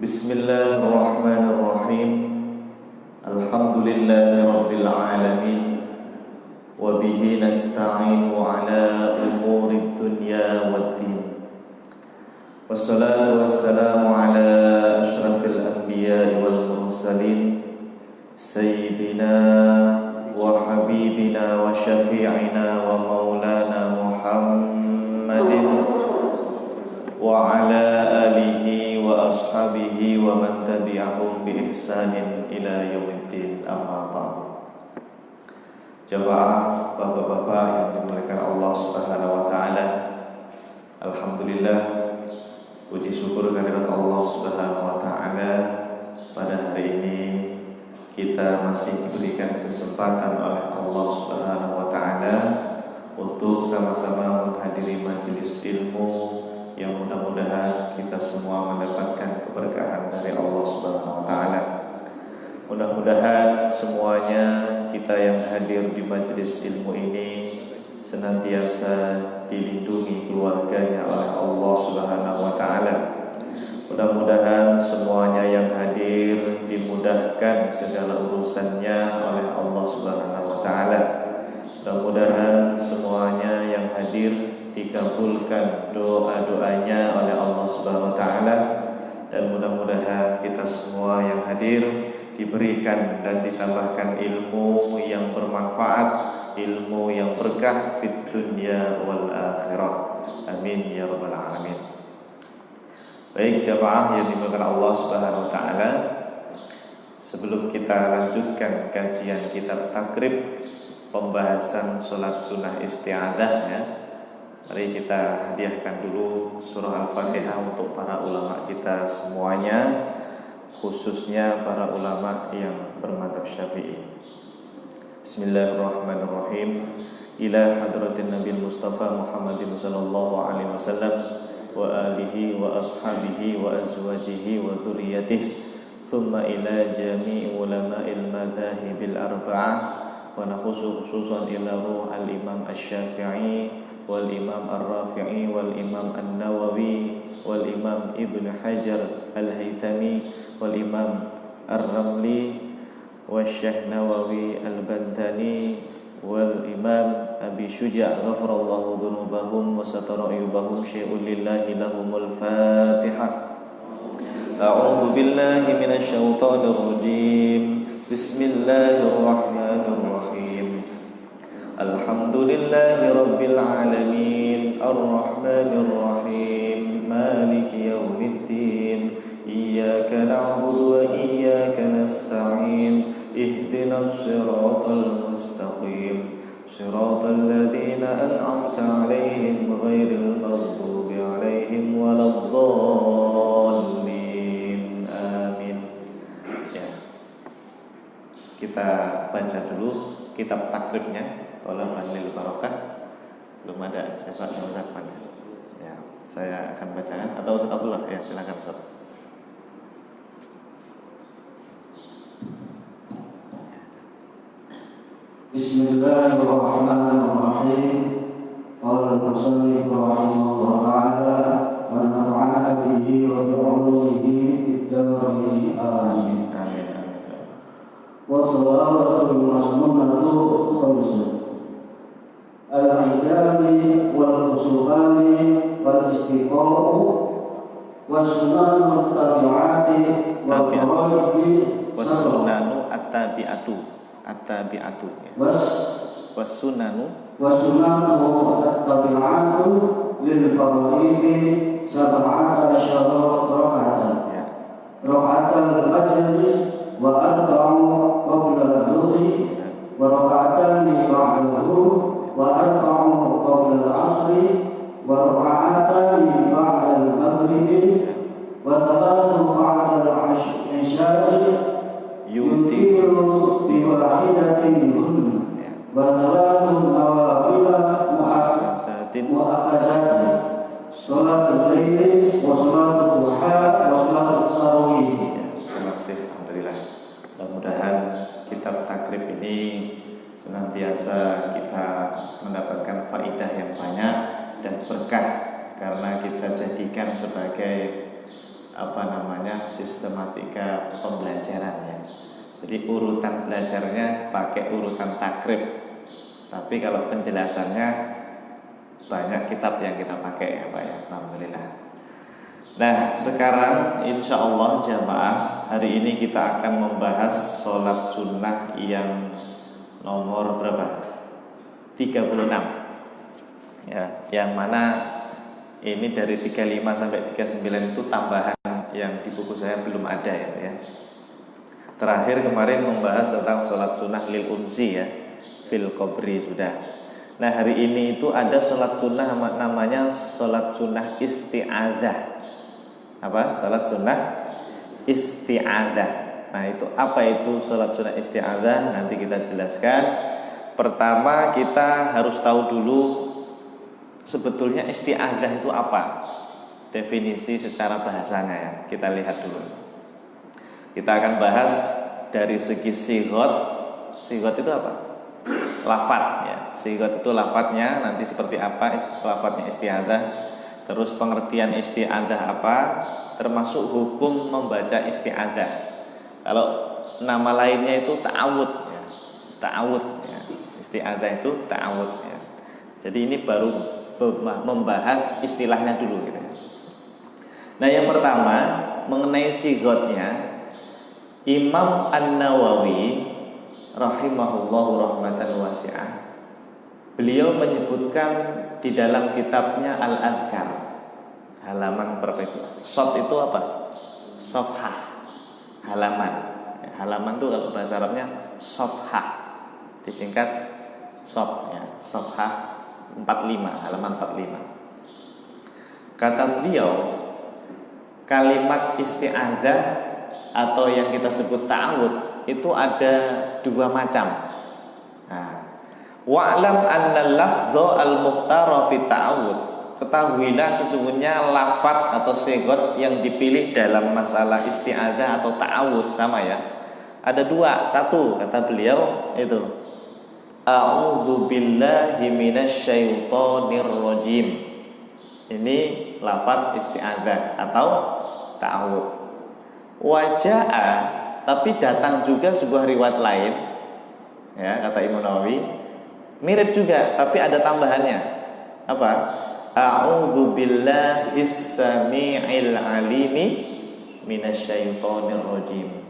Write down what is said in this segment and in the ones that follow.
Bismillahirrahmanirrahim. Alhamdulillahi rabbil alamin. Wa bihi nasta'inu ala umuri dunya waddin. Wassalatu wassalamu ala ashrafil anbiya'i wal mursalin, sayyidina wa habibina wa syafi'ina wa maulana Muhammadin wa ala alihi wa ashabihi wa man tabi'ahum bi ihsanin ila yaumiddin, amma ba'du. Jamaah bapak-bapak yang dimuliakan Allah Subhanahu wa taala, alhamdulillah, puji syukur kehadirat Allah Subhanahu wa taala, pada hari ini kita masih diberikan kesempatan oleh Allah Subhanahu wa taala untuk sama-sama menghadiri majelis ilmu yang mudah-mudahan kita semua mendapatkan keberkahan dari Allah Subhanahu wa taala. Mudah-mudahan semuanya kita yang hadir di majelis ilmu ini senantiasa dilindungi keluarganya oleh Allah Subhanahu wa taala. Mudah-mudahan semuanya yang hadir dimudahkan segala urusannya oleh Allah Subhanahu wa taala. Mudah-mudahan semuanya yang hadir dikabulkan doa-doanya oleh Allah Subhanahu wa taala, dan mudah-mudahan kita semua yang hadir diberikan dan ditambahkan ilmu yang bermanfaat, ilmu yang berkah fid dunya wal akhirah. Amin ya rabbal alamin. Baik jamaah yang dimuliakan Allah Subhanahu wa taala, sebelum kita lanjutkan kajian kitab takrib pembahasan salat sunnah isti'adzah ya, mari kita hadiahkan dulu surah Al-Fatihah untuk para ulama kita semuanya, khususnya para ulama yang bermadzhab Syafi'i. Bismillahirrahmanirrahim. Ila hadratin Nabi Mustafa Muhammadin sallallahu alaihi wasallam wa alihi wa ashabihi wa azwajihi wa dzurriyyatihi, thumma ila jami'i ulama'il madzahibil arba'ah, wa nakhusu khususan ila ruh al-Imam Asy-Syafi'i wal Imam Ar-Rafi'i wal Imam An-Nawawi wal Imam Ibn Hajar Al-Haytami wal Imam Ar-Ramli wal Syekh Nawawi Al-Bantani wal Imam Abi Syuja' ghafarallahu dzunubahum wa satara ayubahum syai'un lillahi lahumul Fatihah. A'udzu billahi minasy syaithanir rajim. Bismillahirrahmanirrahim. Alhamdulillahi rabbil alamin, arrahmanir rahim, maliki yaumiddin, iyyaka na'budu wa iyyaka nasta'in, ihdinas siratal mustaqim, siratal ladzina an'amta 'alaihim ghairil maghdubi 'alaihim waladdallin. Amin. Ya. Kita baca dulu kitab takribnya. Tolong Anil Barokah, belum ada siapa yang mengucapkan ya, saya akan bacakan atau Ustaz Abdullah ya, silakan Ustaz. Bismillahirrahmanirrahim. Qala al-musannif rahimahullah ta'ala wa nafa'ana bihi wa bi'ulumihi fid dharain. Amin. Amin. Wa salawatul masmunatu khamsun. Al-idami wal usubani wal istiqa'u was sunanu tabi'ati wal faraidi was sunanu at-tabi'atu was sunanu at-tabi'atu lil faraidi sab'ata asyara raka'atan ya. Raka'atan al-fajri wa arba'u qabla adh-dhuhri wa raka'atan ba'dahu wa arba'u qabla al-'ashri wa raka'atan ba'da al-maghribi wa thalathu ba'da al-'isha'i yutiru bi wahidatin minhunna wa thalathu nawafila mu'akkadatin salatul laili wa salatul duha wa salatul tarawih. Terima kasih, alhamdulillah. Mudah-mudahan kitab takrib ini senantiasa kita mendapatkan faidah yang banyak dan berkah, karena kita jadikan sebagai sistematika pembelajarannya. Jadi urutan belajarnya pakai urutan takrib. Tapi kalau penjelasannya banyak kitab yang kita pakai ya Pak ya. Alhamdulillah. Nah, sekarang insya Allah jamaah, hari ini kita akan membahas sholat sunnah yang nomor berapa? 36 ya, yang mana ini dari 35 sampai 39 itu tambahan yang di buku saya belum ada ya. Terakhir kemarin membahas tentang sholat sunnah lil unsi ya, fil qabri sudah. Nah, hari ini itu ada sholat sunnah namanya sholat sunnah isti'adzah. Apa? Sholat sunnah isti'adzah. Nah, itu apa itu sholat sunnah isti'adzah? Nanti kita jelaskan. Pertama kita harus tahu dulu sebetulnya isti'adzah itu apa? Definisi secara bahasanya ya. Kita lihat dulu. Kita akan bahas dari segi sigot. Sigot itu apa? Lafadz ya. Sigot itu lafadznya nanti seperti apa lafadznya isti'adzah. Terus pengertian isti'adzah apa? Termasuk hukum membaca isti'adzah. Kalau nama lainnya itu ta'awud ya. Ta'awud ya. Isti'adzah itu ta'awud ya. Jadi ini baru membahas istilahnya dulu gitu ya. Nah, yang pertama mengenai sigotnya, Imam An-Nawawi rahimahullahu rahmatan wasi'ah, beliau menyebutkan di dalam kitabnya Al-Adhkar halaman berapa itu? Shot itu apa? Sofhah, halaman. Halaman itu kalau bahasa Arabnya sofhah, disingkat sof ya, sofhah 45, halaman 45. Kata beliau, kalimat isti'adzah atau yang kita sebut ta'awud itu ada dua macam. Nah, wa'lam anna lafdhu al-mukhtara fi ta'awud. Ketahuilah sesungguhnya lafaz atau sigot yang dipilih dalam masalah isti'adzah atau ta'awud sama ya. Ada dua. Satu kata beliau itu a'udzu billahi minasyaitonir rajim. Ini lafaz isti'adzah atau ta'awud. Waja'a, tapi datang juga sebuah riwayat lain ya, kata Imam Nawawi mirip juga, tapi ada tambahannya. Apa? A'udzu billahis samii'il 'alimi minasyaitonir rajim.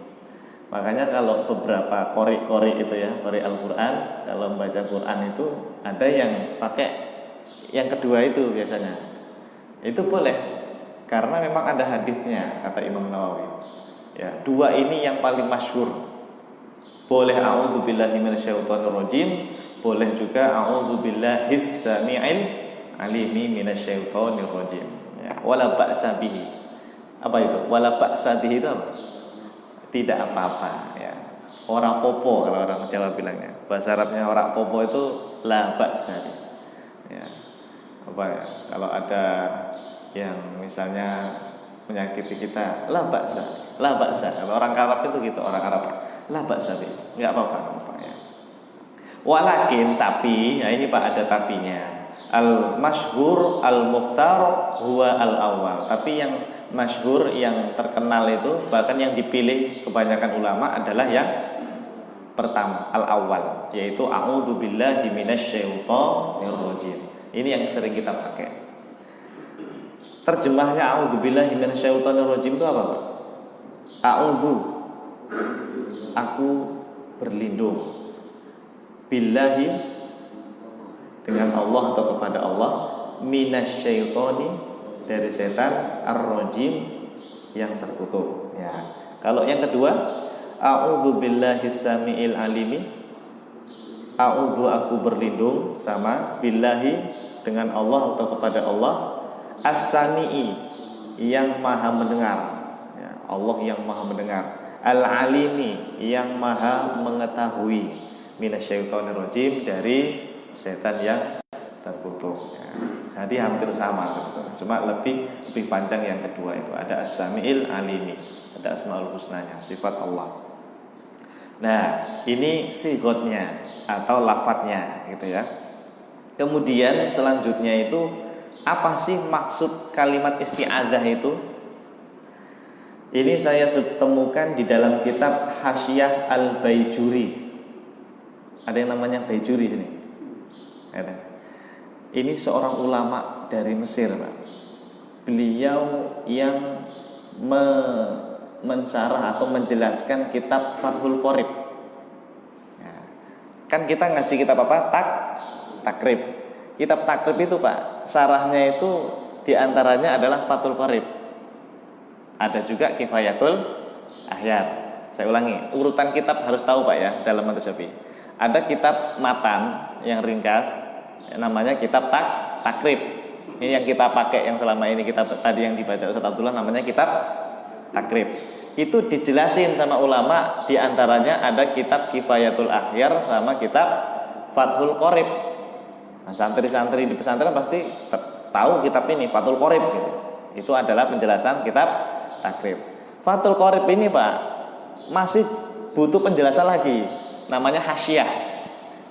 Makanya kalau beberapa qori itu ya, qori Al-Qur'an, kalau membaca Quran itu ada yang pakai yang kedua itu biasanya. Itu boleh karena memang ada hadisnya, kata Imam Nawawi. Ya, dua ini yang paling masyhur. Boleh a'udzu billahi minasyaitonir rajim, boleh juga a'udzu billahis samii'il 'alimi minasyaitonir rajim. Ya, wala ba'sa bihi. Apa itu? Wala ba'sa bihi itu apa? Tidak apa-apa ya. Ora popo kalau orang Jawa bilangnya. Bahasa Arabnya ora popo itu la ba'sa. Ya. Apa ya? Kalau ada yang misalnya menyakiti kita, la ba'sa. La ba'sa. Kalau orang Arab itu gitu, orang Arab. La ba'sa bi. Enggak apa-apa ya. Walakin tapi, ya ini Pak ada tapinya. Al-masyhur al-mukhtar huwa al-awwal. Tapi yang masyhur, yang terkenal itu, bahkan yang dipilih kebanyakan ulama adalah yang pertama, al-awwal, yaitu a'udzu billahi minasyaitonir rajim. Ini yang sering kita pakai. Terjemahnya a'udzu billahi minasyaitonir rajim itu apa, Pak? A'udzu, aku berlindung, billahi, dengan Allah atau kepada Allah, minasyaitoni, dari setan, ar-rajim, yang terkutuk ya. Kalau yang kedua, a'udzu billahis samiil alimi, a'udzu, aku berlindung, sama billahi, dengan Allah atau kepada Allah, as-sami'i, yang maha mendengar ya, Allah yang maha mendengar, al-alimi, yang maha mengetahui, minasyaitonir rajim, dari setan yang terkutuk ya. Jadi hampir sama sebetulnya, cuma lebih panjang yang kedua itu. Ada as-sami'il alimi, ada asmaul husnanya, sifat Allah. Nah, ini sigotnya atau lafadznya gitu ya. Kemudian selanjutnya itu apa sih maksud kalimat isti'adzah itu? Ini saya temukan di dalam kitab Hasyiah Al-Baijuri. Ada yang namanya Baijuri sini? Ada. Ini seorang ulama dari Mesir, Pak. Beliau yang mensyarah atau menjelaskan kitab Fathul Qorib. Ya. Kan kita ngaji kitab apa? Takrib. Kitab takrib itu, Pak, syarahnya itu diantaranya adalah Fathul Qorib. Ada juga Kifayatul Ahyar. Saya ulangi, urutan kitab harus tahu, Pak, ya, dalam Madhab Syafi'i. Ada kitab matan yang ringkas, namanya kitab takrib. Ini yang kita pakai, yang selama ini kita tadi yang dibaca Ustaz Abdullah, namanya kitab takrib. Itu dijelasin sama ulama, diantaranya ada kitab Kifayatul Ahyar sama kitab Fathul Qorib. Nah, santri-santri di pesantren pasti tahu kitab ini, Fathul Qorib gitu. Itu adalah penjelasan kitab takrib. Fathul Qorib ini, Pak, masih butuh penjelasan lagi, namanya Hasyiah.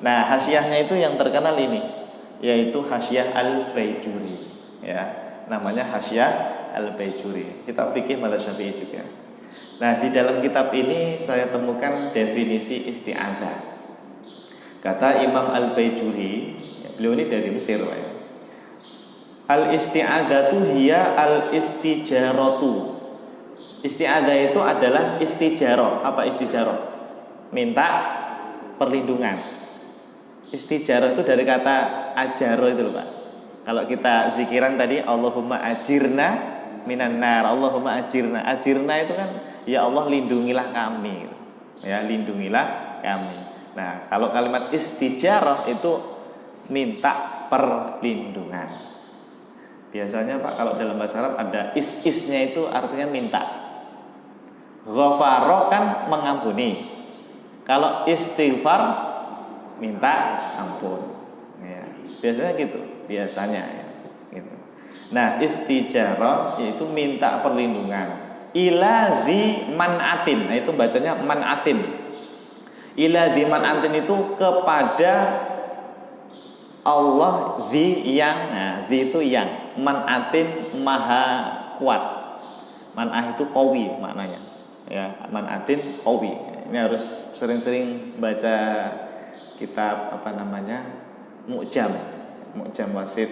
Nah, hasyiahnya itu yang terkenal ini, yaitu Hasyiah Al-Baijuri, ya. Namanya Hasyiah Al-Baijuri. Kitab fikih Madzhab Syafi'i juga. Nah, di dalam kitab ini saya temukan definisi isti'adzah. Kata Imam Al-Baijuri, ya, beliau ini dari Mesir, Pak, ya. Al-isti'adzatu hiya al-istijaratu. Isti'adzah itu adalah istijarah. Apa istijarah? Minta perlindungan. Istijarah itu dari kata ajaro itu loh, Pak. Kalau kita zikiran tadi, Allahumma ajirna minan nar, Allahumma ajirna. Ajirna itu kan, ya Allah lindungilah kami. Ya, lindungilah kami. Nah, kalau kalimat istijarah itu minta perlindungan. Biasanya, Pak, kalau dalam bahasa Arab ada is-isnya itu artinya minta. Ghafaro kan mengampuni. Kalau istighfar minta ampun. Ya, biasanya gitu, biasanya ya, gitu. Nah, istijarah yaitu minta perlindungan. Ila dzi man'atin. Nah, itu bacanya man'atin. Ila dzi man'atin itu kepada Allah dzi yang, nah, dzi itu yang, man'atin maha kuat. Man'ah itu qawi maknanya. Ya, man'atin qawi. Ini harus sering-sering baca kitab apa namanya? Mu'jam Wasit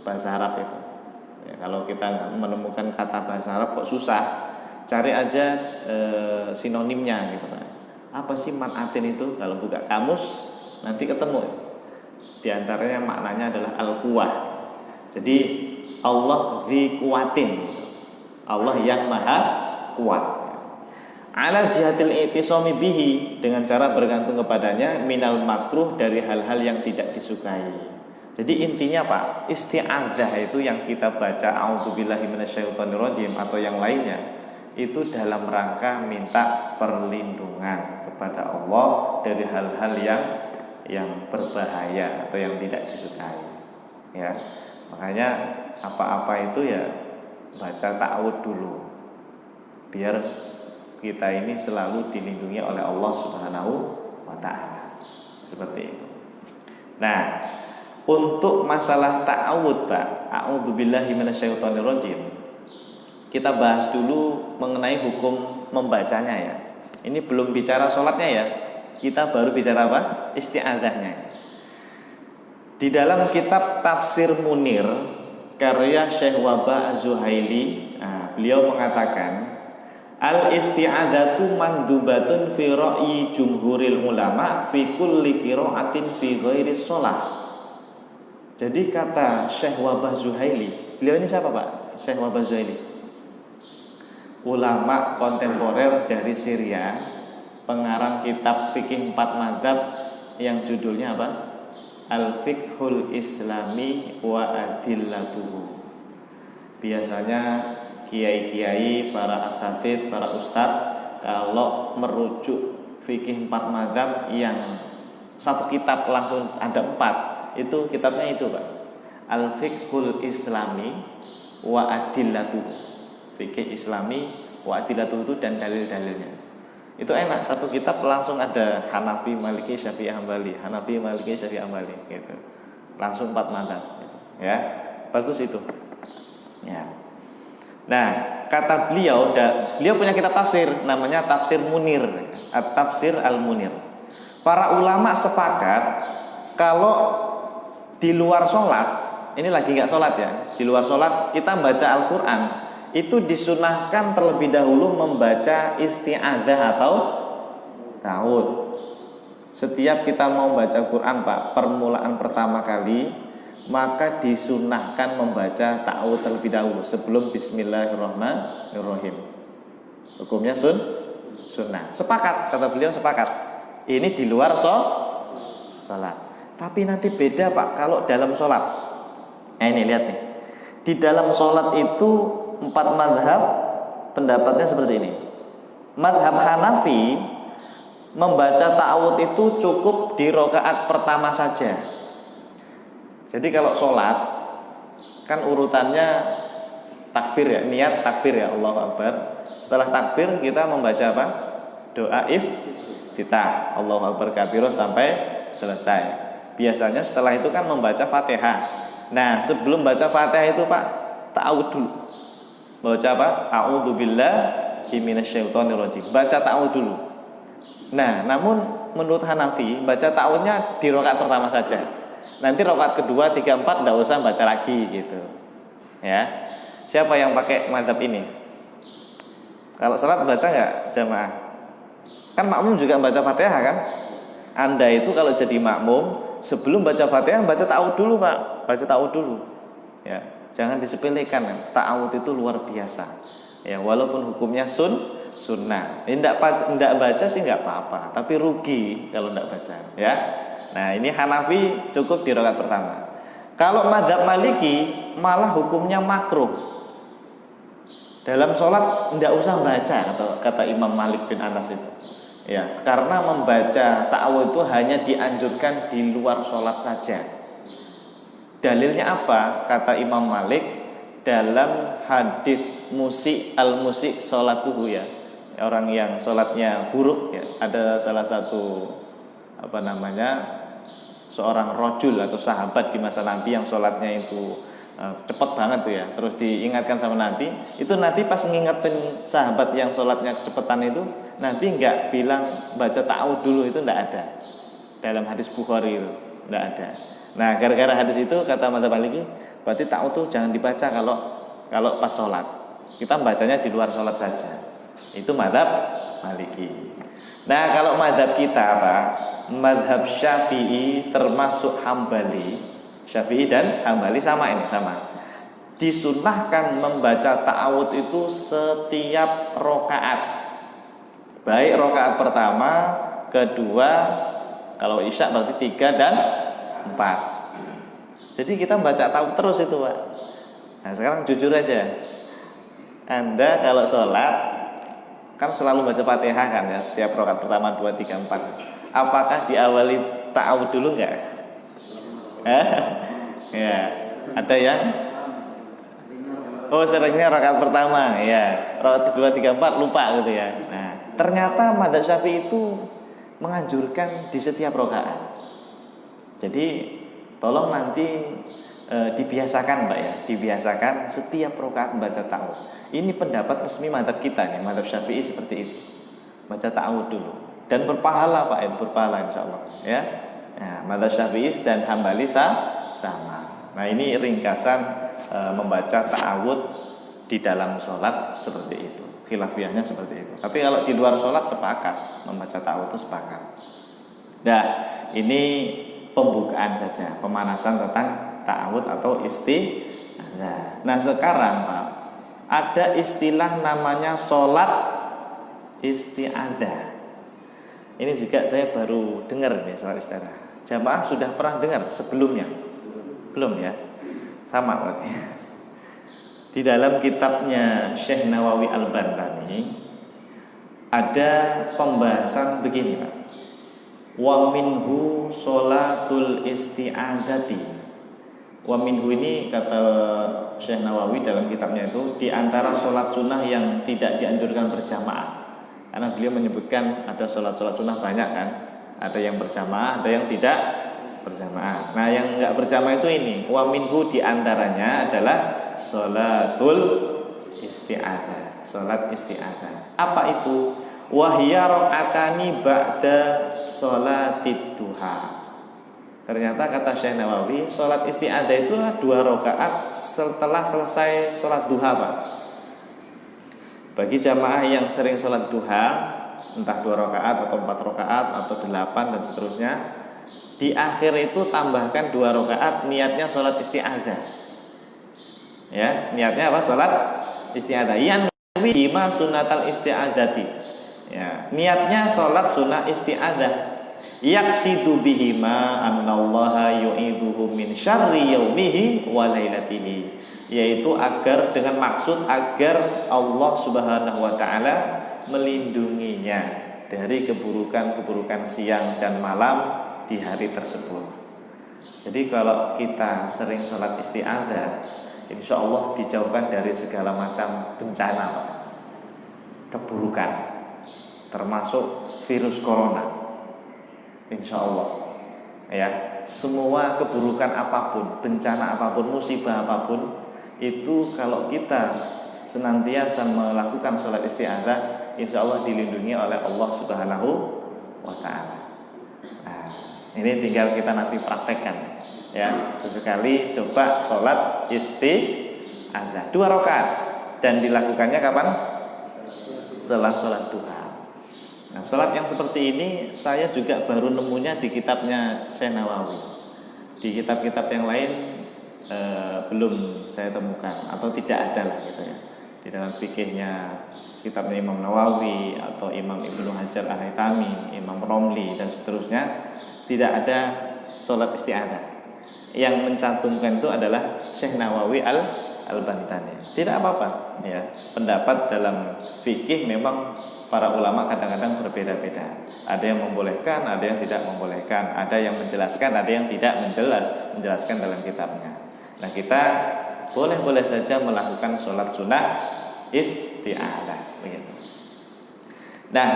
bahasa Arab itu. Ya, kalau kita menemukan kata bahasa Arab kok susah, cari aja sinonimnya gitu, Pak. Apa sih man'atin itu? Kalau buka kamus nanti ketemu. Di antaranya maknanya adalah al-quwah. Jadi Allah dzi kuwatin. Allah yang maha kuat. Ala jihatil i'tisami bihi, dengan cara bergantung kepadanya, minal makruh, dari hal-hal yang tidak disukai. Jadi intinya, Pak, isti'adzah itu yang kita baca a'udzubillahi minasyaitonirrajim atau yang lainnya, itu dalam rangka minta perlindungan kepada Allah dari hal-hal yang berbahaya atau yang tidak disukai. Ya, makanya apa-apa itu ya baca ta'awudz dulu, biar kita ini selalu dilindungi oleh Allah Subhanahu wa ta'ala. Seperti itu. Nah, untuk masalah ta'awudz, Pak, a'udzubillahi minasyaitonirrajim, kita bahas dulu mengenai hukum membacanya ya. Ini belum bicara sholatnya ya. Kita baru bicara apa? Isti'adzahnya. Di dalam kitab Tafsir Munir karya Syekh Waba Az-Zuhaili, beliau mengatakan al-isti'adzatu mandubatun fi ra'yi jumhuril ulama fi kulli qira'atin fi ghairi shalah. Jadi kata Syekh Waba Az-Zuhaili, beliau ini siapa, Pak? Syekh Waba Az-Zuhaili, ulama kontemporer dari Syria, pengarang kitab fikih 4 mazhab yang judulnya apa? Al-Fiqhul Islami wa Adillatuhu. Biasanya kiai-kiai, para asatid, para ustadz kalau merujuk fikih 4 mazhab yang satu kitab langsung ada 4, itu kitabnya itu, Pak, Al-Fiqhul Islami wa Adillatuhu. Fikih Islami wa Adillatuhu dan dalil-dalilnya. Itu enak, satu kitab langsung ada Hanafi, Maliki, Syafi'i, Hambali, Hanafi, Maliki, Syafi'i, Hambali gitu. Langsung 4 mazhab gitu. Ya, bagus itu. Ya. Nah, kata beliau, beliau punya kitab tafsir namanya Tafsir Munir, At-Tafsir Al-Munir. Para ulama sepakat kalau di luar sholat, ini lagi nggak sholat ya, di luar sholat kita baca Al-Quran, itu disunahkan terlebih dahulu membaca isti'adzah atau ta'awudz. Setiap kita mau baca Quran Pak, permulaan pertama kali, maka disunahkan membaca ta'awudz terlebih dahulu sebelum Bismillahirrahmanirrahim. Hukumnya sunnah. Sepakat, kata beliau sepakat. Ini di luar sholat. Tapi nanti beda Pak kalau dalam sholat. Nah ini lihat nih, di dalam sholat itu 4 mazhab pendapatnya seperti ini. Mazhab Hanafi membaca ta'awudz itu cukup di rakaat pertama saja. Jadi kalau sholat kan urutannya takbir ya, niat takbir ya, Allahu Akbar. Setelah takbir kita membaca apa? Doa iftitah, Allahu Akbar kabiro sampai selesai. Biasanya setelah itu kan membaca Fatihah. Nah sebelum baca Fatihah itu Pak, ta'awudz dulu. Baca apa? A'udzubillahi minasyaitonirrajim. Baca ta'awudz dulu. Nah, namun menurut Hanafi baca ta'awudznya di rakaat pertama saja. Nanti rakaat kedua, 3, 4 enggak usah baca lagi gitu. Ya. Siapa yang pakai mazhab ini? Kalau salat baca enggak jamaah? Kan makmum juga baca Fatihah kan? Anda itu kalau jadi makmum sebelum baca Fatihah baca ta'awudz dulu, Pak. Baca ta'awudz dulu. Ya, jangan disepelekan. Ta'awudz itu luar biasa. Ya, walaupun hukumnya sunnah. Tidak baca sih nggak apa-apa, tapi rugi kalau tidak baca, ya. Nah ini Hanafi cukup di rakaat pertama. Kalau mazhab Maliki malah hukumnya makruh. Dalam sholat tidak usah baca, kata Imam Malik bin Anas itu. Ya, karena membaca ta'awudz itu hanya dianjurkan di luar sholat saja. Dalilnya apa? Kata Imam Malik dalam hadis al-musik sholatuhu ya. Orang yang sholatnya buruk ya, ada salah satu seorang rojul atau sahabat di masa Nabi yang sholatnya itu cepat banget tuh ya. Terus diingatkan sama Nabi, itu Nabi pas ngingetin sahabat yang sholatnya kecepatan itu, Nabi nggak bilang baca ta'awudz dulu, itu nggak ada dalam hadis Bukhari itu, nggak ada. Nah gara-gara hadis itu kata mazhab Maliki, berarti ta'awudz tuh jangan dibaca kalau pas sholat. Kita bacanya di luar sholat saja. Itu mazhab Maliki. Nah kalau mazhab kita Pak, mazhab Syafi'i termasuk Hambali, Syafi'i dan Hambali sama. Disunahkan membaca ta'awudz itu setiap rokaat, baik rokaat pertama, kedua, kalau isya berarti 3 dan 4. Jadi kita baca ta'awudz terus itu Pak. Nah sekarang jujur aja, Anda kalau sholat kan selalu baca Fatihah kan ya, tiap rakaat pertama 2, 3, 4. Apakah diawali ta'awudz dulu enggak? Ya, ada yang seringnya rakaat pertama ya, rakaat kedua, 3, 4 lupa gitu ya. Nah, ternyata mazhab Syafi'i itu menganjurkan di setiap rakaat. Jadi tolong nanti dibiasakan Mbak ya, dibiasakan setiap rakaat membaca ta'awudz. Ini pendapat resmi mazhab kita nih, mazhab Syafi'i seperti itu. Baca ta'awudz dulu dan berpahala Pak, berpahala insyaallah ya. Nah, mazhab Syafi'i dan Hambali sama. Nah, ini ringkasan membaca ta'awudz di dalam sholat seperti itu. Khilafiyahnya seperti itu. Tapi kalau di luar sholat sepakat membaca ta'awudz itu sepakat. Nah, ini pembukaan saja, pemanasan tentang ta'awudz atau isti'adzah. Nah, sekarang Pak, ada istilah namanya sholat isti'adzah. Ini juga saya baru dengar nih sholat isti'adzah. Jamaah sudah pernah dengar sebelumnya? Belum ya? Sama berarti. Di dalam kitabnya Syekh Nawawi Al-Bantani ada pembahasan begini Pak. Wa minhu sholatul isti'adzati. Wa minhu ini kata Syekh Nawawi dalam kitabnya itu di antara sholat sunnah yang tidak dianjurkan berjamaah. Karena beliau menyebutkan ada sholat sunnah banyak kan. Ada yang berjamaah, ada yang tidak berjamaah. Nah yang enggak berjamaah itu ini. Wa minhu di antaranya adalah sholatul isti'adzah. isti'adzah. Salat isti'adzah. Apa itu? Wahya rakaatani ba'da salatid duha. Ternyata kata Syekh Nawawi, salat isti'adzah itu 2 rakaat setelah selesai salat duha, Pak. Bagi jamaah yang sering salat duha, entah 2 rakaat atau 4 rakaat atau 8 dan seterusnya, di akhir itu tambahkan 2 rakaat niatnya salat isti'adzah. Ya, niatnya apa? Salat isti'adzah. Yang bima sunatal isti'adzati. Ya, niatnya salat sunah isti'adzah. Yaksidu bihima annallaha yu'iduhu min syarri yaumihi wa lailatihi, yaitu agar dengan maksud agar Allah Subhanahu wa taala melindunginya dari keburukan-keburukan siang dan malam di hari tersebut. Jadi kalau kita sering sholat isti'adzah, insya Allah dijauhkan dari segala macam bencana, keburukan, termasuk virus corona. Insya Allah, ya, semua keburukan apapun, bencana apapun, musibah apapun, itu kalau kita senantiasa melakukan sholat isti'adzah, insya Allah dilindungi oleh Allah Subhanahu wa ta'ala. Nah, ini tinggal kita nanti praktekkan, ya. Sesekali coba sholat isti'adzah 2 rakaat, dan dilakukannya kapan? Setelah sholat duha. Nah, sholat yang seperti ini saya juga baru nemunya di kitabnya Syekh Nawawi. Di kitab-kitab yang lain belum saya temukan atau tidak ada lah gitu ya. Di dalam fikihnya kitabnya Imam Nawawi atau Imam Ibnu Hajar Al-Haytami, Imam Romli dan seterusnya tidak ada sholat isti'adzah. Yang mencantumkan itu adalah Syekh Nawawi Al-Bantani. Tidak apa-apa ya. Pendapat dalam fikih memang para ulama kadang-kadang berbeda-beda. Ada yang membolehkan, ada yang tidak membolehkan, ada yang menjelaskan, ada yang tidak menjelaskan dalam kitabnya. Nah, kita boleh-boleh saja melakukan sholat sunnah isti'adzah begitu. Nah,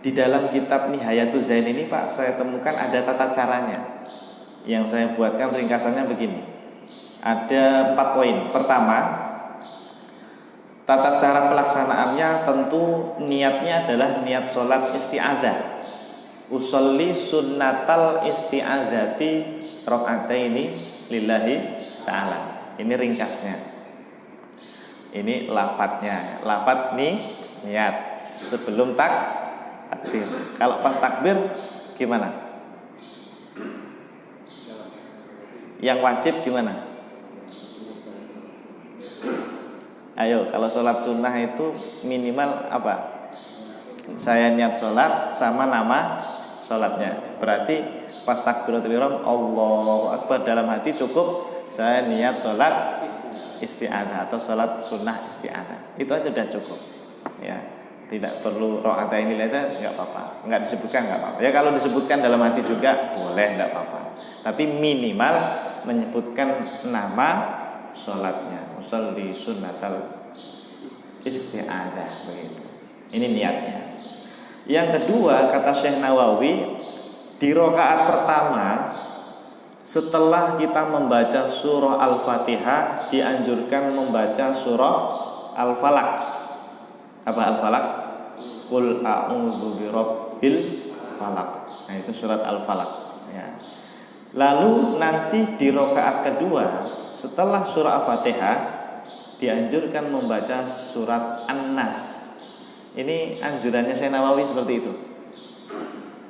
di dalam kitab Nihayatul Zain ini, Pak, saya temukan ada tata caranya. Yang saya buatkan ringkasannya begini. Ada 4 poin. Pertama, tata cara pelaksanaannya tentu niatnya adalah niat sholat isti'adzah. Usolli sunnatal isti'adzati rakaataini lillahi ta'ala. Ini ringkasnya. Ini lafadznya. Lafadz niat sebelum takbir. Kalau pas takbir gimana? Yang wajib gimana? Ayo, kalau sholat sunnah itu minimal apa? Saya niat sholat sama nama sholatnya. Berarti pas takbiratul ihram Allahu Akbar, dalam hati cukup saya niat sholat isti'adzah atau sholat sunnah isti'adzah. Itu aja sudah cukup. Ya, tidak perlu rakaat ini lainnya, nggak apa-apa. Nggak disebutkan nggak apa-apa. Ya kalau disebutkan dalam hati juga boleh, nggak apa-apa. Tapi minimal menyebutkan nama sholatnya. Usolli sunnatal isti'adzah begitu. Ini niatnya. Yang kedua, kata Syekh Nawawi, di rakaat pertama setelah kita membaca surah Al-Fatihah dianjurkan membaca surah Al-Falaq. Apa Al-Falaq? Qul a'udzu birabbil falaq. Nah, itu surat Al-Falaq ya. Lalu nanti di rakaat kedua setelah surah Al-Fatihah dianjurkan membaca surat An-Nas. Ini anjurannya Syekh Nawawi seperti itu.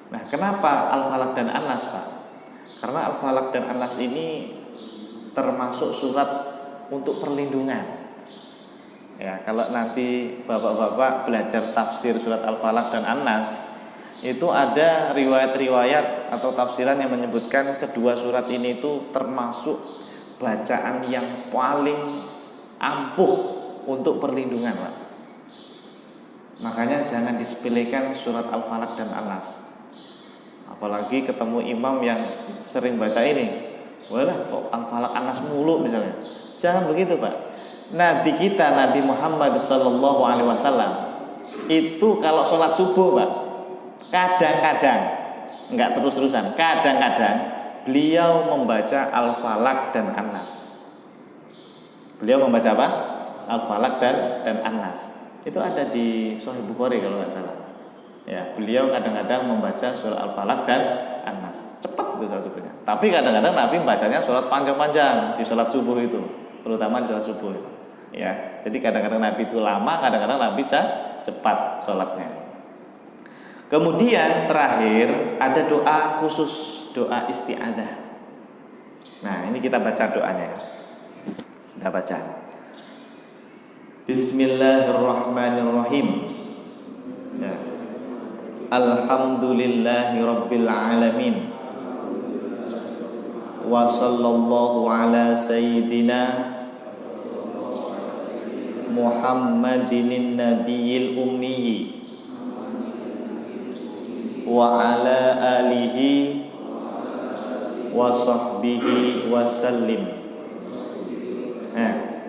Nah, kenapa Al-Falaq dan An-Nas, Pak? Karena Al-Falaq dan An-Nas ini termasuk surat untuk perlindungan. Ya, kalau nanti bapak-bapak belajar tafsir surat Al-Falaq dan An-Nas, itu ada riwayat-riwayat atau tafsiran yang menyebutkan kedua surat ini itu termasuk bacaan yang paling ampuh untuk perlindungan, Pak. Makanya jangan disepelekan surat Al-Falaq dan An-Nas. Apalagi ketemu imam yang sering baca ini. Walah, kok Al-Falaq An-Nas mulu misalnya. Jangan begitu, Pak. Nabi kita, Nabi Muhammad SAW itu kalau sholat subuh, Pak, kadang-kadang, enggak terus-terusan, kadang-kadang beliau membaca Al-Falaq dan An-Nas. Beliau membaca apa? Al-Falaq dan An-Nas. Itu ada di Sahih Bukhari kalau nggak salah. Ya, beliau kadang-kadang membaca surat Al-Falaq dan An-Nas. Cepat itu surat subuhnya. Tapi kadang-kadang Nabi membacanya surat panjang-panjang di sholat subuh itu, terutama di sholat subuh itu. Ya, jadi kadang-kadang Nabi itu lama, kadang-kadang Nabi cepat sholatnya. Kemudian terakhir ada doa khusus, doa isti'adzah. Nah, ini kita baca doanya. Kita baca. Bismillahirrahmanirrahim. Ya. Alhamdulillahi rabbil alamin. Wa sallallahu ala sayyidina Muhammadin nabiyil ummi wa ala alihi wa sahbihi wa sallim.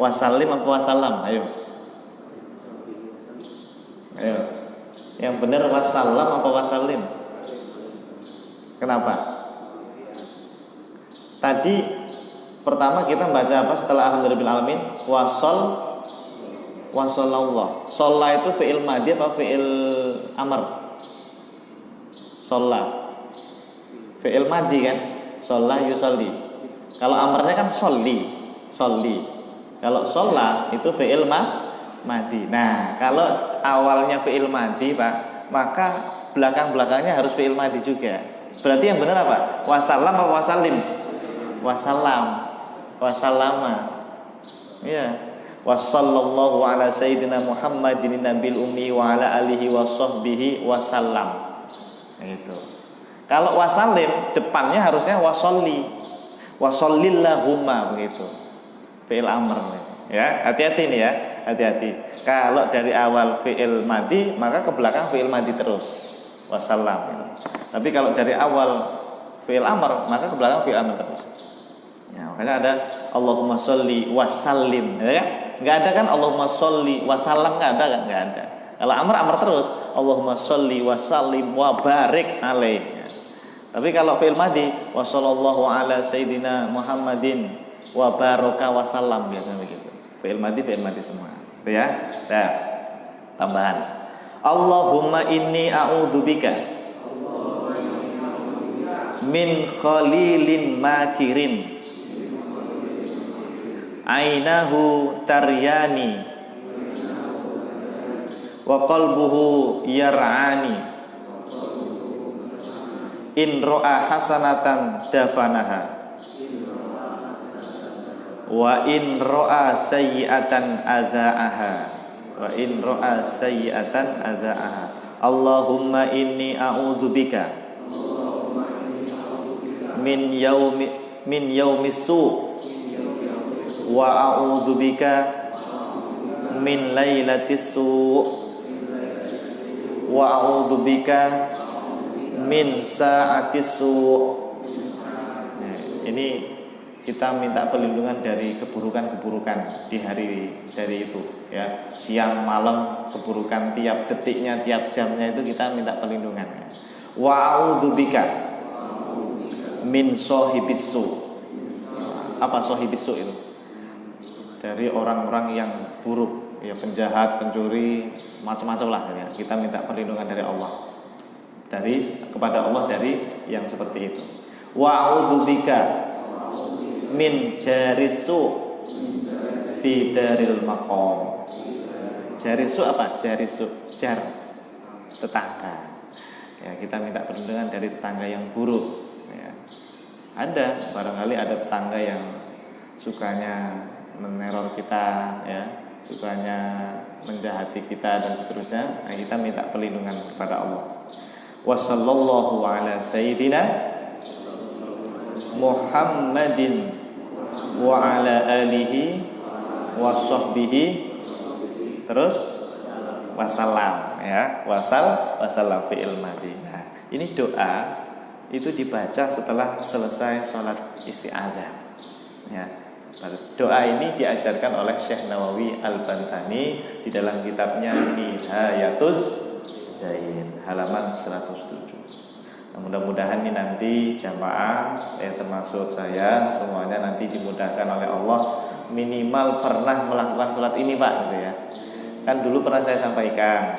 Wasallim apa wasallam? Ayo. Yang benar wasallam apa wasallim? Kenapa? Tadi pertama kita baca apa setelah alhamdulillahil alamin? Wasallallah. Sholla itu fi'il madhi apa fi'il amr? Sholla. Fi'il madhi kan? Sholla yusolli. Kalau amrnya kan solli. Kalau sholla itu fi'il madhi. Nah, kalau awalnya fi'il madhi, Pak, maka belakang-belakangnya harus fi'il madhi juga. Berarti yang benar apa? Wasallam apa wasallim? Wasallama. Iya. Wassallallahu ala sayyidina Muhammadin nabil ummi wa ala alihi wa sahbihi wasallam. Gitu. Kalau wasallim depannya harusnya wasolli. Wasallillahumma begitu. Fi'il amr. Ya, hati-hati nih ya. Hati-hati. Kalau dari awal fi'il madhi, maka ke belakang fi'il madhi terus. Wassalam. Tapi kalau dari awal fi'il amr, maka ke belakang fi'il amr terus. Ya, makanya ada Allahumma sholli wasallim, ya. Enggak ada kan Allahumma sholli wasallam, enggak ada kan? Enggak ada. Kalau amr terus Allahumma sholli wasallim wa barik alaih. Ya. Tapi kalau fi'il madhi wa sallallahu ala sayyidina Muhammadin wa baraka wasallam, biasanya begitu. Fi'il madhi semua. Itu ya. Nah, tambahan. Allahumma inni a'udzubika min khalilin makirin ainahu taryani wa qalbuhu yar'ani in ro'a hasanatan dafanaha wa in ro'a sayyi'atan adza'aha Allahumma inni a'udzubika min yaumis su' wa a'udzubika min lailatis su' wa a'udzubika min sa'atis su'. Ini kita minta perlindungan dari keburukan-keburukan di hari dari itu, ya. Siang malam keburukan, tiap detiknya, tiap jamnya itu kita minta perlindungan. Wa a'udzubika min sohibis su'. Apa sohibis su' itu? Dari orang-orang yang buruk, ya, penjahat, pencuri, macam-macam lah, ya. Kita minta perlindungan dari Allah. Kepada Allah dari yang seperti itu. Wa a'udzubika min jarisu fi daril maqam. Jarisu apa? Jarisu jar, tetangga. Ya, kita minta perlindungan dari tetangga yang buruk. Ya. Ada, barangkali ada tetangga yang sukanya meneror kita, ya, sukanya menjahati kita dan seterusnya. Nah, kita minta perlindungan kepada Allah. Wassallallahu ala sayyidina Muhammadin wa ala alihi wa sahbihi terus wasallam, ya. Wasallam fi'il madhi. Nah, ini doa itu dibaca setelah selesai sholat isti'adzah, ya. Doa ini diajarkan oleh Syekh Nawawi Al-Bantani di dalam kitabnya Nihayatuz Zain, halaman 107. Nah, mudah-mudahan ini nanti jamaah, termasuk saya, semuanya nanti dimudahkan oleh Allah minimal pernah melakukan sholat ini Pak, gitu ya. Kan dulu pernah saya sampaikan,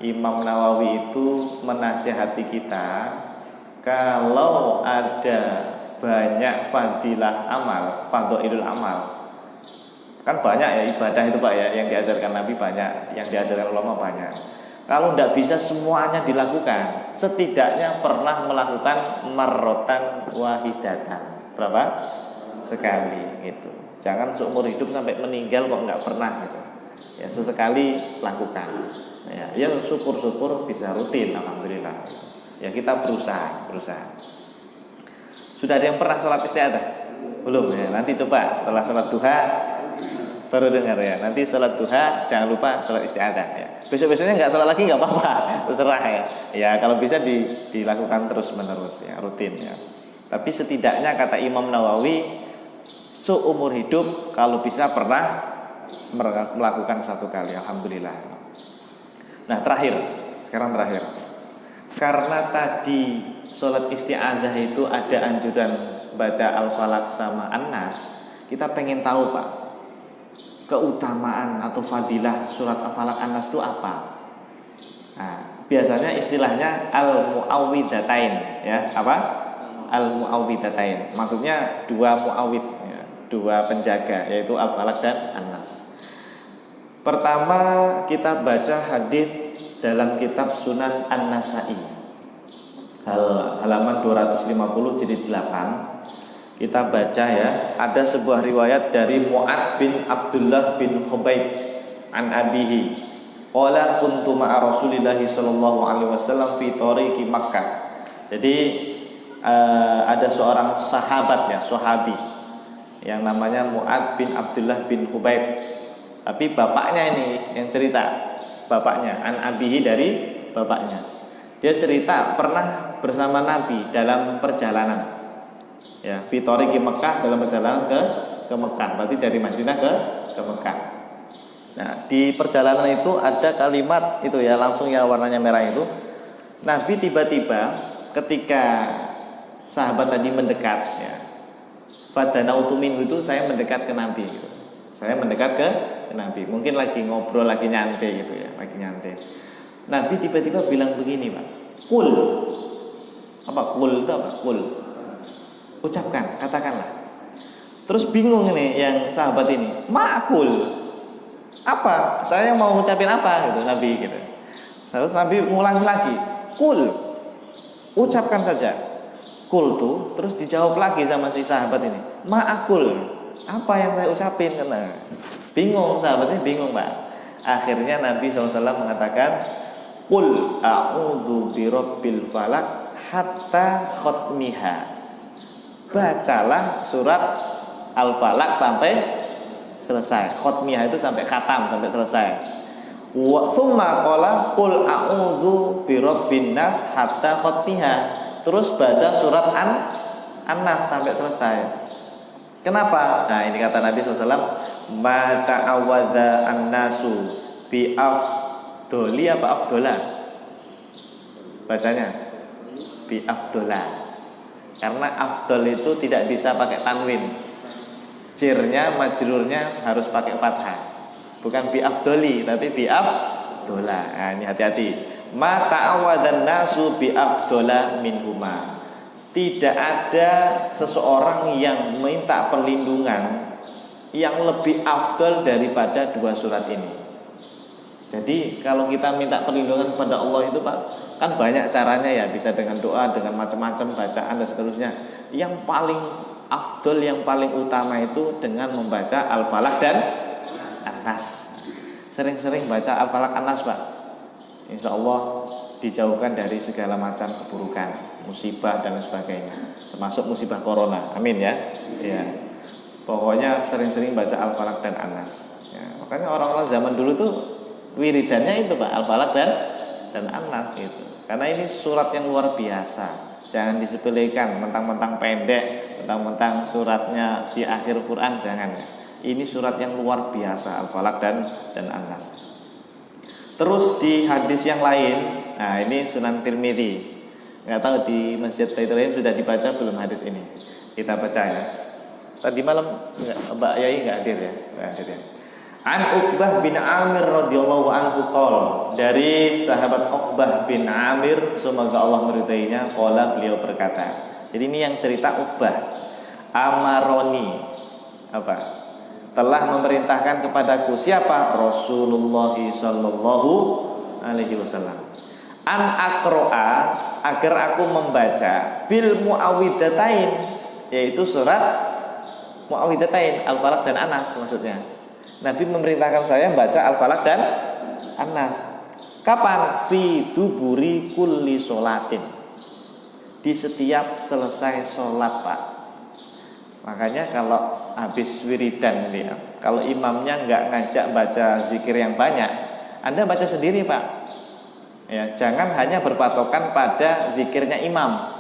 Imam Nawawi itu menasihati kita kalau ada banyak fadilah amal, fadhailul amal. Kan banyak ya ibadah itu Pak ya, yang diajarkan Nabi banyak, yang diajarkan ulama banyak. Kalau tidak bisa semuanya dilakukan, setidaknya pernah melakukan marrotan wahidatan. Berapa? Sekali gitu. Jangan seumur hidup sampai meninggal kok nggak pernah gitu. Ya sesekali lakukan. Ya syukur-syukur bisa rutin, alhamdulillah. Ya kita berusaha. Sudah ada yang pernah sholat istiadah? Belum ya. Nanti coba setelah sholat duha baru dengar ya. Nanti sholat duha jangan lupa sholat istiadah ya. Besok-besoknya nggak sholat lagi nggak apa-apa, terserah ya. Ya kalau bisa dilakukan terus menerus ya, rutin ya. Tapi setidaknya kata Imam Nawawi, seumur hidup kalau bisa pernah melakukan satu kali, alhamdulillah. Nah sekarang terakhir. Karena tadi sholat isti'adzah itu ada anjuran baca Al-Falaq sama An-Nas, kita pengen tahu Pak, keutamaan atau fadilah surat Al-Falaq An-Nas itu apa? Nah, biasanya istilahnya al-mu'awwidhatain ya, apa? Al-mu'awwidhatain. Maksudnya dua mu'awwid ya, dua penjaga, yaitu Al-Falaq dan An-Nas. Pertama kita baca hadis dalam kitab Sunan An-Nasa'i, halaman 250 jilid 8. Kita baca ya, ada sebuah riwayat dari Mu'ad bin Abdullah bin Khubayb an abihi qala kuntu ma'a Rasulillahi sallallahu alaihi wasallam fi tariqi Makkah. Jadi ada seorang sahabat ya, sahabi yang namanya Mu'ad bin Abdullah bin Khubayb. Tapi bapaknya ini yang cerita, bapaknya an abihi, dari bapaknya. Dia cerita pernah bersama Nabi dalam perjalanan ya, fitori ke Mekah, dalam perjalanan ke Mekah, berarti dari Madinah ke Mekah. Nah di perjalanan itu ada kalimat itu ya, langsung ya warnanya merah itu. Nabi tiba-tiba ketika sahabat tadi mendekat ya, fadanautu minhu, itu saya mendekat ke Nabi gitu. Saya mendekat ke Nabi, mungkin lagi ngobrol, lagi nyantai gitu ya, lagi nyantai. Nabi tiba-tiba bilang begini Pak, kul. Apa kul itu apa? Kul, ucapkan, katakanlah. Terus bingung ini yang sahabat ini, ma'kul, apa? Saya mau ngucapin apa gitu Nabi gitu. Terus Nabi ngulangi lagi, kul, ucapkan saja. Kul tuh, terus dijawab lagi sama si sahabat ini, ma'akul, apa yang saya ucapin? Karena bingung, sahabatnya bingung Pak. Akhirnya Nabi SAW mengatakan, qul a'udzu birabbil falaq hatta khotmiha. Bacalah surat Al-Falaq sampai selesai. Khotmiha itu sampai khatam, sampai selesai. Wa tsumma qala qul a'udzu birabbin nas hatta khotmiha. Terus baca surat An-Nas sampai selesai. Kenapa? Nah ini kata Nabi SAW, ma ta'awadza an-nasu bi afdoli apa afdola? Bacanya bi afdola. Karena afdol itu tidak bisa pakai tanwin, jirnya, majrurnya harus pakai fathah. Bukan bi afdoli, tapi bi afdola. Nah ini hati-hati. Ma ta'awadza an-nasu bi afdola minhuma. Tidak ada seseorang yang minta perlindungan yang lebih afdol daripada dua surat ini. Jadi kalau kita minta perlindungan kepada Allah itu Pak, kan banyak caranya ya, bisa dengan doa, dengan macam-macam bacaan dan seterusnya. Yang paling afdol, yang paling utama itu dengan membaca Al-Falaq dan An-Nas. Sering-sering baca Al-Falaq An-Nas Pak, insya Allah dijauhkan dari segala macam keburukan, musibah dan sebagainya, termasuk musibah corona. Amin ya. Ya. Pokoknya sering-sering baca Al-Falaq dan An-Nas. Ya, makanya orang-orang zaman dulu tuh wiridannya itu Pak, Al-Falaq dan An-Nas itu. Karena ini surat yang luar biasa. Jangan disepelekan, mentang-mentang pendek, mentang-mentang suratnya di akhir Quran, jangan. Ini surat yang luar biasa, Al-Falaq dan An-Nas. Terus di hadis yang lain, nah ini Sunan Tirmidzi. Nggak tahu di Masjid Baitul Ilmi sudah dibaca belum hadis ini? Kita baca ya. Tadi malam Mbak Yai nggak hadir ya? Nggak hadir ya. An Uqbah bin Amir radhiyallahu anhu qala, dari sahabat Uqbah bin Amir semoga Allah meridainya, qala beliau berkata. Jadi ini yang cerita Uqbah. Amaroni apa? Telah memerintahkan kepadaku siapa? Rasulullah sallallahu alaihi wasallam. An aqro'a, agar aku membaca bil muawwidatain, yaitu surat Muawwidatain, Al-Falaq dan An-Nas maksudnya. Nabi memerintahkan saya membaca Al-Falaq dan An-Nas. Kapan? Fi duburi kulli sholatin, di setiap selesai sholat, Pak. Makanya kalau habis wiridan ya, kalau imamnya nggak ngajak baca zikir yang banyak, Anda baca sendiri, Pak. Ya, jangan hanya berpatokan pada zikirnya imam.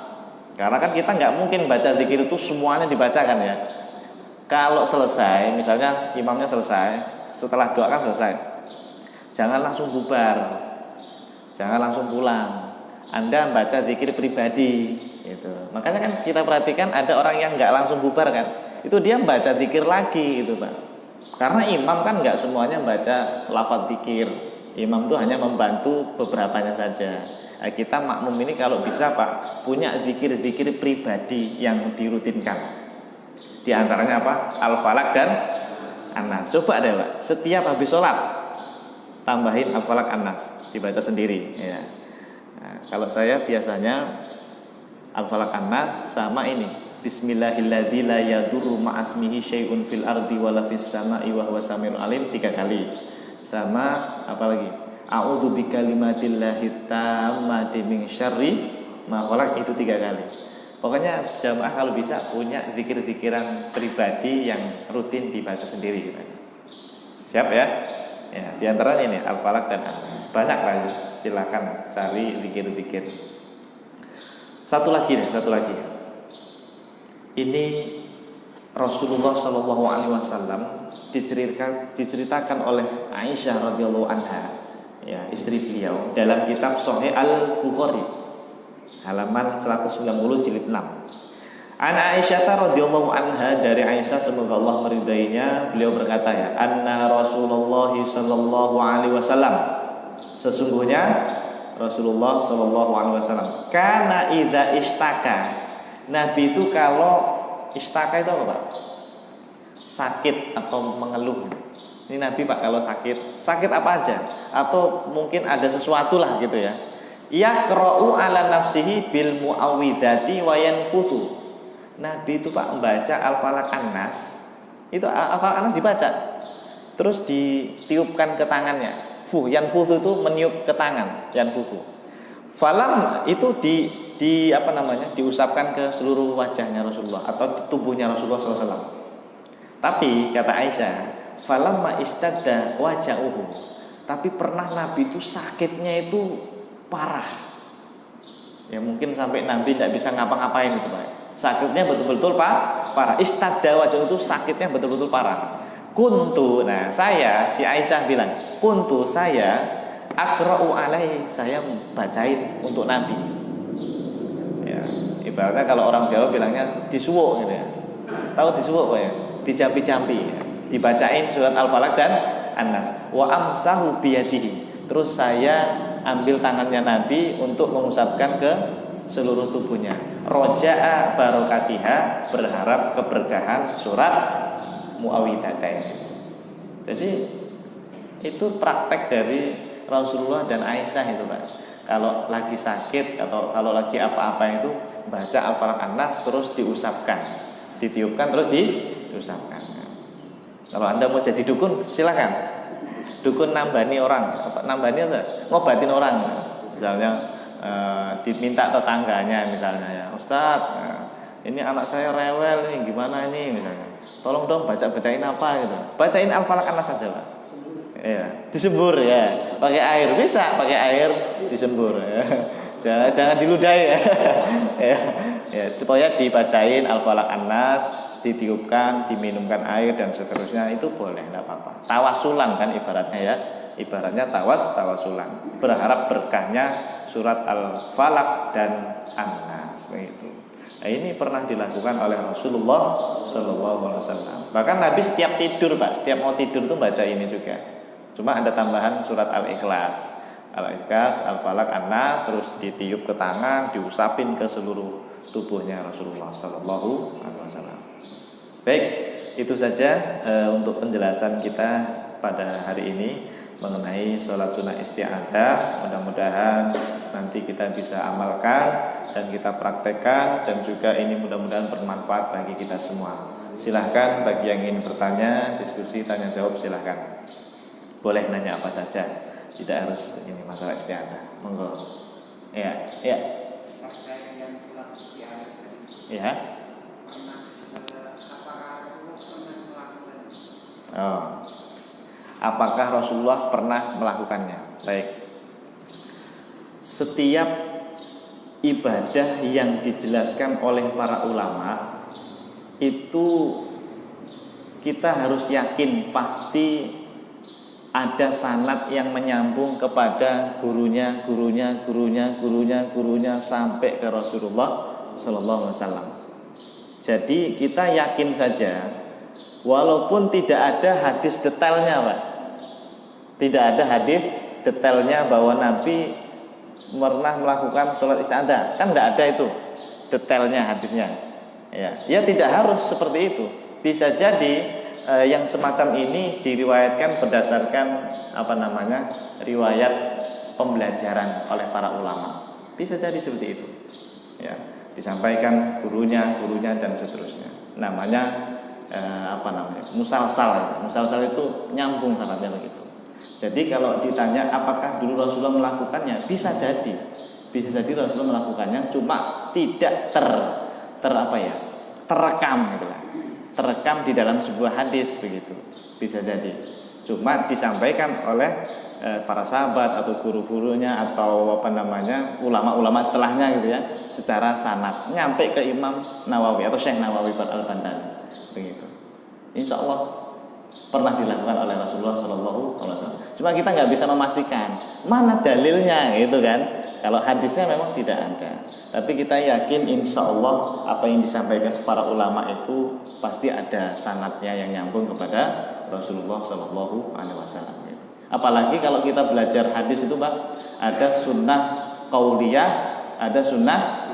Karena kan kita nggak mungkin baca zikir itu semuanya dibacakan ya. Kalau selesai, misalnya imamnya selesai, setelah doa kan selesai, jangan langsung bubar, jangan langsung pulang. Anda baca zikir pribadi, gitu. Makanya kan kita perhatikan ada orang yang nggak langsung bubar kan, itu dia baca zikir lagi, gitu Pak. Karena imam kan nggak semuanya baca lafaz zikir, imam itu hanya membantu beberapanya saja. Nah, kita makmum ini kalau bisa Pak, punya zikir-zikir pribadi yang dirutinkan. Di antaranya apa? Al-Falaq dan An-Nas. Coba deh Pak, setiap habis sholat tambahin Al-Falaq An-Nas, dibaca sendiri ya. Nah, kalau saya biasanya Al-Falaq An-Nas sama ini, Bismillahilladzi la yadurru ma'asmihi syai'un fil ardi wala fis sama'i wa huwas samiul alim 3 kali. Sama apa lagi? A'udzu bikalimatillahi tammati min syarri ma khalaq, itu 3 kali. Pokoknya jamaah kalau bisa punya zikir-zikiran pribadi yang rutin dibaca sendiri gitu. Siap ya? Ya, di antaranya ini Al-Falaq dan An-Nas. Banyak lagi, silakan cari zikir-zikir. Satu lagi. Ini Rasulullah Shallallahu alaihi wasallam diceritakan oleh Aisyah radhiyallahu anha, ya, istri beliau, dalam kitab Sahih Al-Bukhari halaman 190 jilid 6. An Aisyah radhiyallahu anha, dari Aisyah semoga Allah meridainya, beliau berkata ya, anna Rasulullah sallallahu alaihi wasallam, sesungguhnya Rasulullah sallallahu alaihi wasallam kana idza istaka, Nabi itu kalau istaka itu apa Pak? Sakit atau mengeluh. Ini Nabi Pak kalau sakit apa aja, atau mungkin ada sesuatu lah gitu ya, yaqra'u ala nafsihi bil muawwidati wa yanfuthu. Nabi itu Pak membaca Al-Falaq An-Nas. Itu Al-Falaq An-Nas dibaca, terus ditiupkan ke tangannya. Yanfuthu itu meniup ke tangan, yanfuthu. Falam itu diusapkan ke seluruh wajahnya Rasulullah atau tubuhnya Rasulullah SAW. Tapi kata Aisyah, falamma istadda wajahuhu, tapi pernah Nabi itu sakitnya itu parah. Ya mungkin sampai Nabi tidak bisa ngapa-ngapain itu Pak. Sakitnya betul-betul parah. Istadda wajah itu sakitnya betul-betul parah. Kuntu, nah saya, si Aisyah bilang, kuntu saya aqra'u alaihi, saya bacain untuk Nabi. Ya, ibaratnya kalau orang Jawa bilangnya disuwuk gitu ya. Tahu disuwuk Pak ya? Dicampi-campi ya. Dibacain surat Al-Falaq dan An-Nas. Wa amsahu biyadihi. Terus saya ambil tangannya Nabi untuk mengusapkan ke seluruh tubuhnya. Roja'a barokatiha, berharap keberkahan surat Muawwidatain. Jadi itu praktek dari Rasulullah dan Aisyah itu Pak. Kalau lagi sakit atau kalau lagi apa-apa itu baca Al-Falaq An-Nas terus diusapkan, ditiupkan terus diusapkan. Kalau Anda mau jadi dukun silakan. Dukun nambani orang, nambani apa? Ngobatin orang. Misalnya diminta tetangganya misalnya ya, Ustadz, ini anak saya rewel nih, gimana ini misalnya. Tolong dong bacain apa gitu. Bacain Al-Falaq An-Nas saja Pak. Ya, disembur ya. Pakai air bisa, pakai air disembur ya. Jangan diludahi ya. Ya, supaya dibacain Al-Falaq An-Nas, ditiupkan, diminumkan air dan seterusnya, itu boleh, enggak apa-apa. Tawasulan kan ibaratnya ya. Ibaratnya tawasulan. Berharap berkahnya surat Al-Falaq dan An-Nas begitu. Nah, ini pernah dilakukan oleh Rasulullah Sallallahu Alaihi Wasallam. Bahkan Nabi setiap tidur, Pak, setiap mau tidur tuh baca ini juga. Cuma ada tambahan surat Al-Ikhlas, Al-Falaq, An-Nas, terus ditiup ke tangan, diusapin ke seluruh tubuhnya Rasulullah Sallallahu Alaihi Wasallam. Baik, itu saja untuk penjelasan kita pada hari ini mengenai sholat sunnah isti'adzah. Mudah-mudahan nanti kita bisa amalkan dan kita praktekkan, dan juga ini mudah-mudahan bermanfaat bagi kita semua. Silahkan bagi yang ingin bertanya, diskusi, tanya jawab, silahkan. Boleh nanya apa saja, tidak harus ini masalah isti'adzah. Monggo. Ya. Apakah Rasulullah pernah melakukannya? Baik. Setiap ibadah yang dijelaskan oleh para ulama itu kita harus yakin pasti ada sanad yang menyambung kepada gurunya sampai ke Rasulullah Sallallahu Alaihi Wasallam. Jadi kita yakin saja, walaupun tidak ada hadis detailnya, Pak. Tidak ada hadis detailnya bahwa Nabi pernah melakukan sholat isti'adzah. Kan tidak ada itu detailnya hadisnya. Ya tidak harus seperti itu. Bisa jadi yang semacam ini diriwayatkan berdasarkan riwayat pembelajaran oleh para ulama. Bisa jadi seperti itu. Ya, disampaikan gurunya dan seterusnya. Namanya musalsal. Musalsal itu nyambung sanadnya begitu. Jadi kalau ditanya apakah dulu Rasulullah melakukannya, bisa jadi Rasulullah melakukannya, cuma tidak terekam gitu lah. Terekam di dalam sebuah hadis begitu. Bisa jadi. Cuma disampaikan oleh para sahabat atau guru-gurunya atau ulama-ulama setelahnya gitu ya, secara sanad nyampe ke Imam Nawawi atau Syekh Nawawi Al-Albani begitu. Insya Allah pernah dilakukan oleh Rasulullah Sallallahu Alaihi Wasallam. Cuma kita nggak bisa memastikan mana dalilnya gitu kan. Kalau hadisnya memang tidak ada, tapi kita yakin insya Allah apa yang disampaikan para ulama itu pasti ada sanadnya yang nyambung kepada Rasulullah Sallallahu Alaihi Wasallam. Apalagi kalau kita belajar hadis itu, Pak, ada sunnah qauliyah, ada sunnah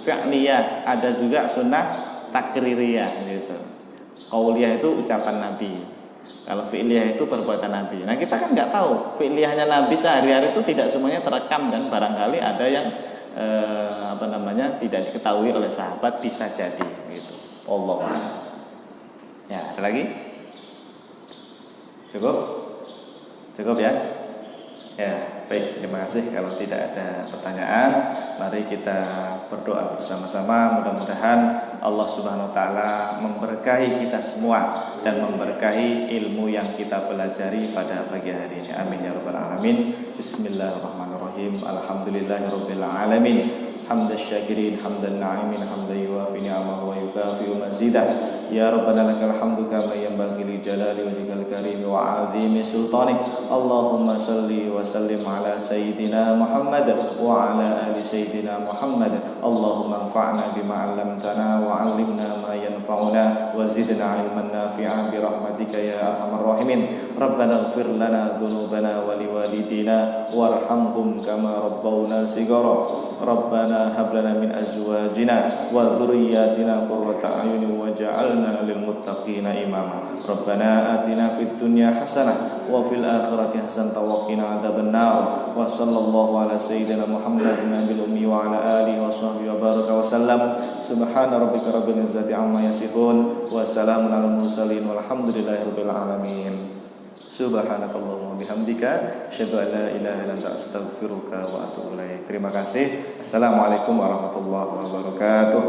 fi'liyah, ada juga sunnah takririyah gitu. Qauliyah itu ucapan Nabi, kalau fi'liyah itu perbuatan Nabi. Nah kita kan nggak tahu fi'liyahnya Nabi sehari-hari itu tidak semuanya terekam, dan barangkali ada yang tidak diketahui oleh sahabat, bisa jadi gitu. Allah. Ya, ada lagi? Cukup ya? Ya, baik, terima kasih. Kalau tidak ada pertanyaan, mari kita berdoa bersama-sama. Mudah-mudahan Allah Subhanahu wa taala memberkahi kita semua dan memberkahi ilmu yang kita pelajari pada pagi hari ini. Amin ya rabbal alamin. Bismillahirrahmanirrahim. Alhamdulillahirabbil alamin. Hamdan syakirin, hamdan na'imin, hamdan yuwafi ni'amahu wa yukafi'u mazidah. Ya Rabbana lakal hamdu kama yanbaghi li jalali wajhikal karim wa 'azimi sultanik. Allahumma salli wa sallim ala sayyidina Muhammad wa ala ali sayyidina Muhammad. Allahumma anfa'na bima 'allamtana wa 'allimna ma yanfa'una wa zidna 'ilman nafi'an bi rahmatika ya arhamar rahimin. Rabbana ighfir lana dhunubana wa liwalidina warhamhum kama rabbawna shighara. Rabbana hab lana min azwajina wa dhurriyyatina qurrata a'yunin waj'alna lil muttaqina imama. Rabbana atina fid dunya hasanah wa fil akhirati hasanah wa qina adzabannar. Wa sallallahu ala sayyidina Muhammadin nabiyil ummi wa ala alihi wa sahbihi wa baraka wa sallam. Subhana rabbika rabbil izzati amma yasifun wa salamun alal mursalin walhamdulillahi rabbil alamin. Subhanakallahumma bihamdika asyhadu an la ilaha illa anta astaghfiruka wa atubu ilaik. Terima kasih. Assalamualaikum warahmatullahi wabarakatuh.